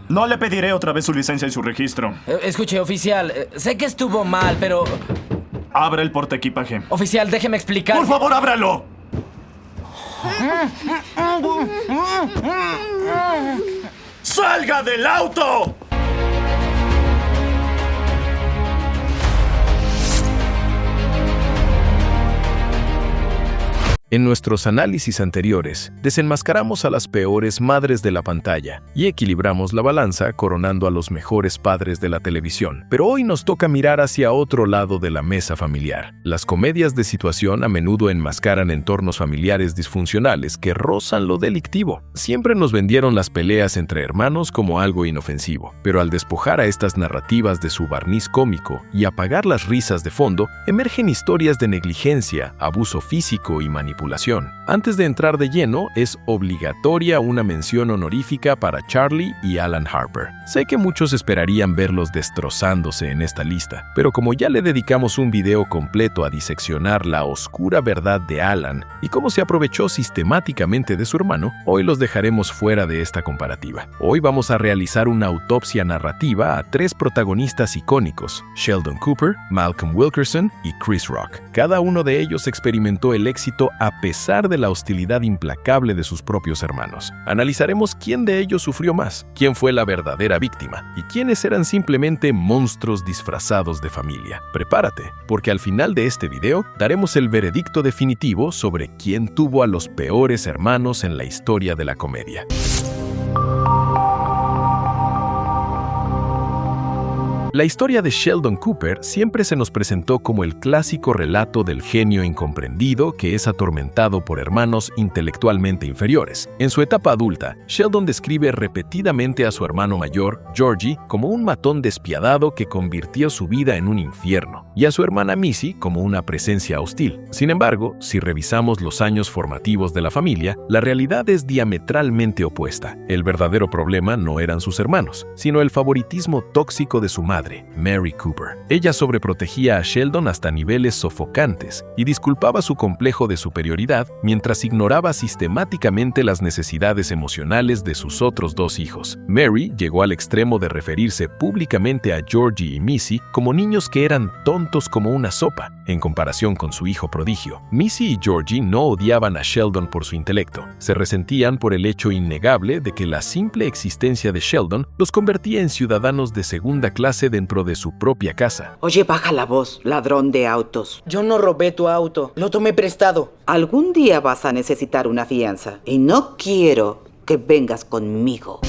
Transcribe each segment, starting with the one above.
No le pediré otra vez su licencia y su registro. Escuche, oficial, sé que estuvo mal, pero... Abra el portaequipaje. Oficial, déjeme explicar. ¡Por favor, ábralo! ¡Salga del auto! En nuestros análisis anteriores, desenmascaramos a las peores madres de la pantalla y equilibramos la balanza coronando a los mejores padres de la televisión. Pero hoy nos toca mirar hacia otro lado de la mesa familiar. Las comedias de situación a menudo enmascaran entornos familiares disfuncionales que rozan lo delictivo. Siempre nos vendieron las peleas entre hermanos como algo inofensivo, pero al despojar a estas narrativas de su barniz cómico y apagar las risas de fondo, emergen historias de negligencia, abuso físico y manipulación. Antes de entrar de lleno, es obligatoria una mención honorífica para Charlie y Alan Harper. Sé que muchos esperarían verlos destrozándose en esta lista, pero como ya le dedicamos un video completo a diseccionar la oscura verdad de Alan y cómo se aprovechó sistemáticamente de su hermano, hoy los dejaremos fuera de esta comparativa. Hoy vamos a realizar una autopsia narrativa a 3 protagonistas icónicos: Sheldon Cooper, Malcolm Wilkerson y Chris Rock. Cada uno de ellos experimentó el éxito a pesar de la hostilidad implacable de sus propios hermanos. Analizaremos quién de ellos sufrió más, quién fue la verdadera víctima y quiénes eran simplemente monstruos disfrazados de familia. Prepárate, porque al final de este video daremos el veredicto definitivo sobre quién tuvo a los peores hermanos en la historia de la comedia. La historia de Sheldon Cooper siempre se nos presentó como el clásico relato del genio incomprendido que es atormentado por hermanos intelectualmente inferiores. En su etapa adulta, Sheldon describe repetidamente a su hermano mayor, Georgie, como un matón despiadado que convirtió su vida en un infierno, y a su hermana Missy como una presencia hostil. Sin embargo, si revisamos los años formativos de la familia, la realidad es diametralmente opuesta. El verdadero problema no eran sus hermanos, sino el favoritismo tóxico de su madre, Mary Cooper. Ella sobreprotegía a Sheldon hasta niveles sofocantes y disculpaba su complejo de superioridad mientras ignoraba sistemáticamente las necesidades emocionales de sus otros 2 hijos. Mary llegó al extremo de referirse públicamente a Georgie y Missy como niños que eran tontos como una sopa, en comparación con su hijo prodigio. Missy y Georgie no odiaban a Sheldon por su intelecto, se resentían por el hecho innegable de que la simple existencia de Sheldon los convertía en ciudadanos de segunda clase dentro de su propia casa. Oye, baja la voz, ladrón de autos. Yo no robé tu auto, lo tomé prestado. Algún día vas a necesitar una fianza y no quiero que vengas conmigo.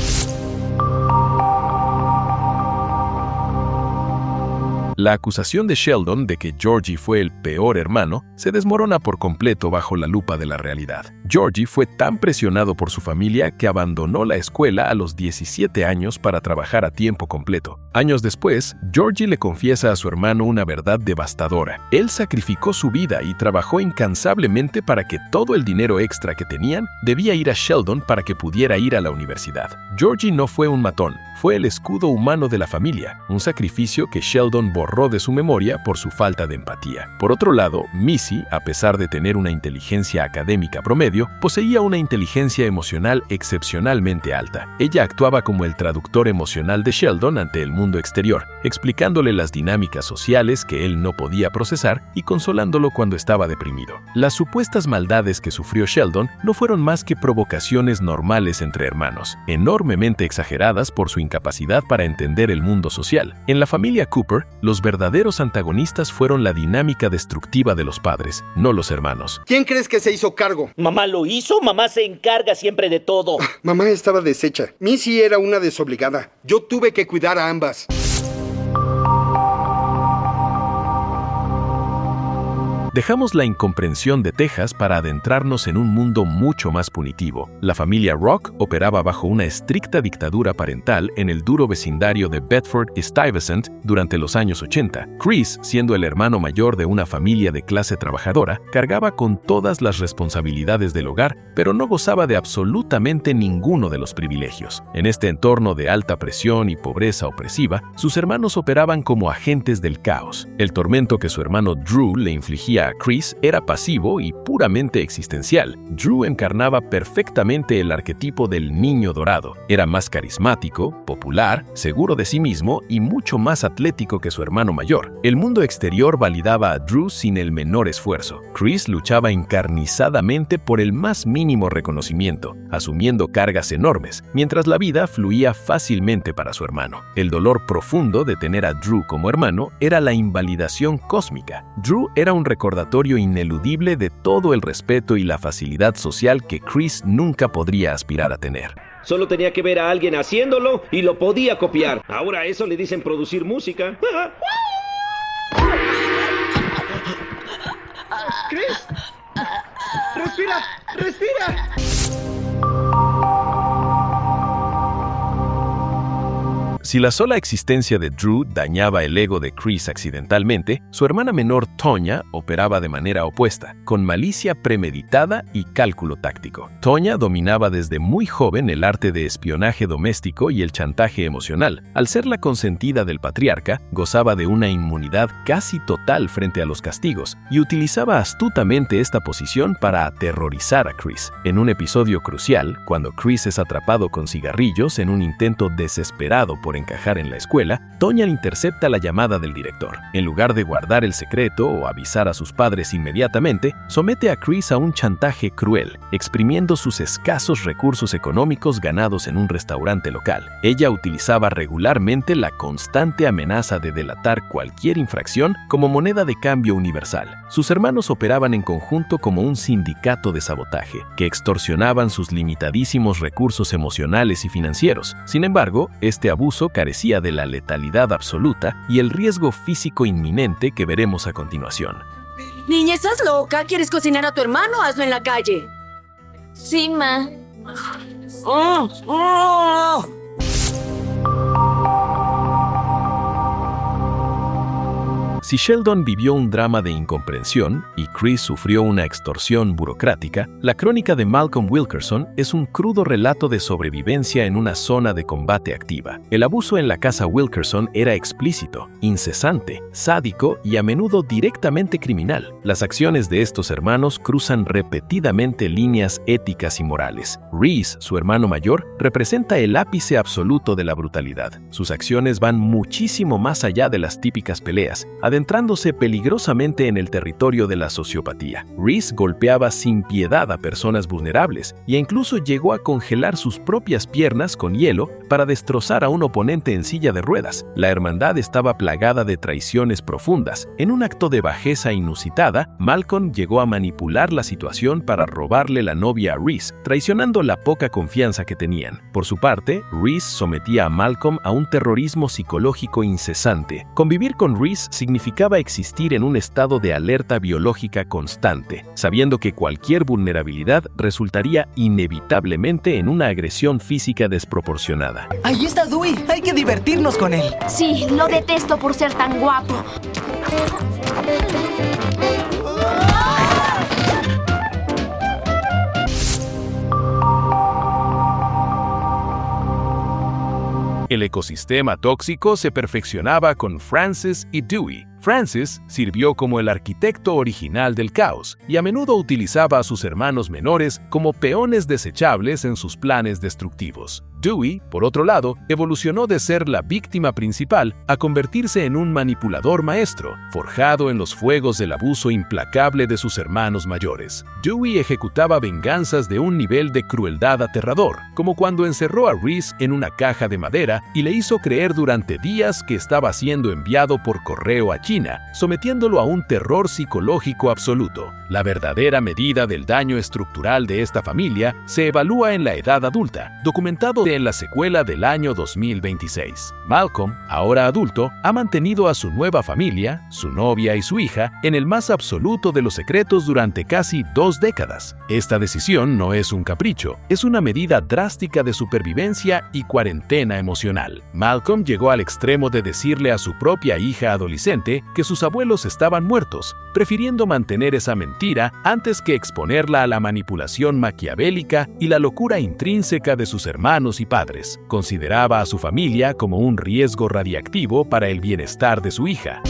La acusación de Sheldon de que Georgie fue el peor hermano se desmorona por completo bajo la lupa de la realidad. Georgie fue tan presionado por su familia que abandonó la escuela a los 17 años para trabajar a tiempo completo. Años después, Georgie le confiesa a su hermano una verdad devastadora. Él sacrificó su vida y trabajó incansablemente para que todo el dinero extra que tenían debía ir a Sheldon para que pudiera ir a la universidad. Georgie no fue un matón, fue el escudo humano de la familia, un sacrificio que Sheldon borró de su memoria por su falta de empatía. Por otro lado, Missy, a pesar de tener una inteligencia académica promedio, poseía una inteligencia emocional excepcionalmente alta. Ella actuaba como el traductor emocional de Sheldon ante el mundo exterior, explicándole las dinámicas sociales que él no podía procesar y consolándolo cuando estaba deprimido. Las supuestas maldades que sufrió Sheldon no fueron más que provocaciones normales entre hermanos, enormemente exageradas por su incapacidad para entender el mundo social. En la familia Cooper, los verdaderos antagonistas fueron la dinámica destructiva de los padres, no los hermanos. ¿Quién crees que se hizo cargo? ¿Mamá lo hizo? Mamá se encarga siempre de todo. Mamá estaba deshecha. Missy era una desobligada. Yo tuve que cuidar a ambas. Dejamos la incomprensión de Texas para adentrarnos en un mundo mucho más punitivo. La familia Rock operaba bajo una estricta dictadura parental en el duro vecindario de Bedford y Stuyvesant durante los años 80. Chris, siendo el hermano mayor de una familia de clase trabajadora, cargaba con todas las responsabilidades del hogar, pero no gozaba de absolutamente ninguno de los privilegios. En este entorno de alta presión y pobreza opresiva, sus hermanos operaban como agentes del caos. El tormento que su hermano Drew le infligía a Chris era pasivo y puramente existencial. Drew encarnaba perfectamente el arquetipo del niño dorado. Era más carismático, popular, seguro de sí mismo y mucho más atlético que su hermano mayor. El mundo exterior validaba a Drew sin el menor esfuerzo. Chris luchaba encarnizadamente por el más mínimo reconocimiento, asumiendo cargas enormes, mientras la vida fluía fácilmente para su hermano. El dolor profundo de tener a Drew como hermano era la invalidación cósmica. Drew era un recordatorio ineludible de todo el respeto y la facilidad social que Chris nunca podría aspirar a tener. Solo tenía que ver a alguien haciéndolo y lo podía copiar. Ahora a eso le dicen producir música. ¡Chris! ¡Respira! ¡Respira! Si la sola existencia de Drew dañaba el ego de Chris accidentalmente, su hermana menor Tonya operaba de manera opuesta, con malicia premeditada y cálculo táctico. Tonya dominaba desde muy joven el arte de espionaje doméstico y el chantaje emocional. Al ser la consentida del patriarca, gozaba de una inmunidad casi total frente a los castigos y utilizaba astutamente esta posición para aterrorizar a Chris. En un episodio crucial, cuando Chris es atrapado con cigarrillos en un intento desesperado por encajar en la escuela, Tonya intercepta la llamada del director. En lugar de guardar el secreto o avisar a sus padres inmediatamente, somete a Chris a un chantaje cruel, exprimiendo sus escasos recursos económicos ganados en un restaurante local. Ella utilizaba regularmente la constante amenaza de delatar cualquier infracción como moneda de cambio universal. Sus hermanos operaban en conjunto como un sindicato de sabotaje, que extorsionaban sus limitadísimos recursos emocionales y financieros. Sin embargo, este abuso carecía de la letalidad absoluta y el riesgo físico inminente que veremos a continuación. Niña, ¿estás loca? ¿Quieres cocinar a tu hermano? Hazlo en la calle. Sí, ma. Si Sheldon vivió un drama de incomprensión y Chris sufrió una extorsión burocrática, la crónica de Malcolm Wilkerson es un crudo relato de sobrevivencia en una zona de combate activa. El abuso en la casa Wilkerson era explícito, incesante, sádico y a menudo directamente criminal. Las acciones de estos hermanos cruzan repetidamente líneas éticas y morales. Reese, su hermano mayor, representa el ápice absoluto de la brutalidad. Sus acciones van muchísimo más allá de las típicas peleas, adentrándose peligrosamente en el territorio de la sociopatía. Reese golpeaba sin piedad a personas vulnerables e incluso llegó a congelar sus propias piernas con hielo para destrozar a un oponente en silla de ruedas. La hermandad estaba plagada de traiciones profundas. En un acto de bajeza inusitada, Malcolm llegó a manipular la situación para robarle la novia a Reese, traicionando la poca confianza que tenían. Por su parte, Reese sometía a Malcolm a un terrorismo psicológico incesante. Convivir con Reese significaba existir en un estado de alerta biológica constante, sabiendo que cualquier vulnerabilidad resultaría inevitablemente en una agresión física desproporcionada. ¡Ahí está Dewey! ¡Hay que divertirnos con él! Sí, lo detesto por ser tan guapo. El ecosistema tóxico se perfeccionaba con Francis y Dewey. Francis sirvió como el arquitecto original del caos y a menudo utilizaba a sus hermanos menores como peones desechables en sus planes destructivos. Dewey, por otro lado, evolucionó de ser la víctima principal a convertirse en un manipulador maestro, forjado en los fuegos del abuso implacable de sus hermanos mayores. Dewey ejecutaba venganzas de un nivel de crueldad aterrador, como cuando encerró a Reese en una caja de madera y le hizo creer durante días que estaba siendo enviado por correo a China, sometiéndolo a un terror psicológico absoluto. La verdadera medida del daño estructural de esta familia se evalúa en la edad adulta, documentado en la secuela del año 2026. Malcolm, ahora adulto, ha mantenido a su nueva familia, su novia y su hija, en el más absoluto de los secretos durante casi 2 décadas. Esta decisión no es un capricho, es una medida drástica de supervivencia y cuarentena emocional. Malcolm llegó al extremo de decirle a su propia hija adolescente que sus abuelos estaban muertos, prefiriendo mantener esa mentira antes que exponerla a la manipulación maquiavélica y la locura intrínseca de sus hermanos y padres. Consideraba a su familia como un riesgo radiactivo para el bienestar de su hija.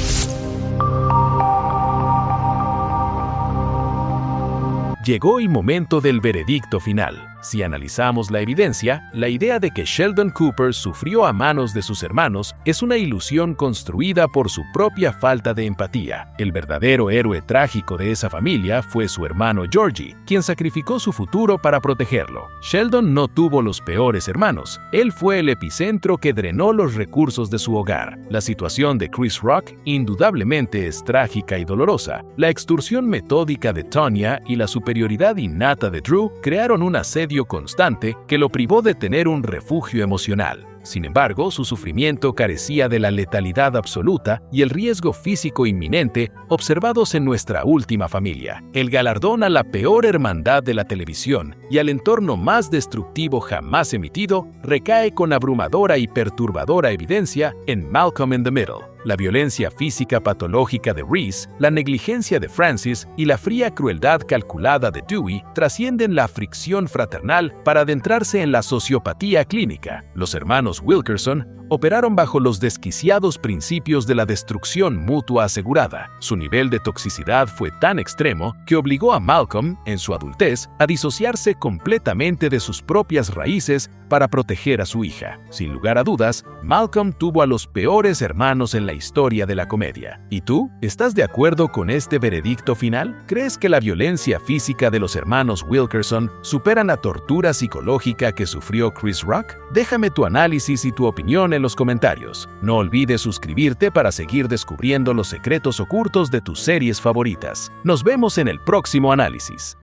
Llegó el momento del veredicto final. Si analizamos la evidencia, la idea de que Sheldon Cooper sufrió a manos de sus hermanos es una ilusión construida por su propia falta de empatía. El verdadero héroe trágico de esa familia fue su hermano Georgie, quien sacrificó su futuro para protegerlo. Sheldon no tuvo los peores hermanos. Él fue el epicentro que drenó los recursos de su hogar. La situación de Chris Rock indudablemente es trágica y dolorosa. La extorsión metódica de Tonya y la superioridad innata de Drew crearon un asedio constante que lo privó de tener un refugio emocional. Sin embargo, su sufrimiento carecía de la letalidad absoluta y el riesgo físico inminente observados en nuestra última familia. El galardón a la peor hermandad de la televisión y al entorno más destructivo jamás emitido recae con abrumadora y perturbadora evidencia en Malcolm in the Middle. La violencia física patológica de Reese, la negligencia de Francis y la fría crueldad calculada de Dewey trascienden la fricción fraternal para adentrarse en la sociopatía clínica. Los hermanos Wilkerson operaron bajo los desquiciados principios de la destrucción mutua asegurada. Su nivel de toxicidad fue tan extremo que obligó a Malcolm, en su adultez, a disociarse completamente de sus propias raíces para proteger a su hija. Sin lugar a dudas, Malcolm tuvo a los peores hermanos en la historia de la comedia. ¿Y tú? ¿Estás de acuerdo con este veredicto final? ¿Crees que la violencia física de los hermanos Wilkerson supera la tortura psicológica que sufrió Chris Rock? Déjame tu análisis y tu opinión en los comentarios. No olvides suscribirte para seguir descubriendo los secretos ocultos de tus series favoritas. Nos vemos en el próximo análisis.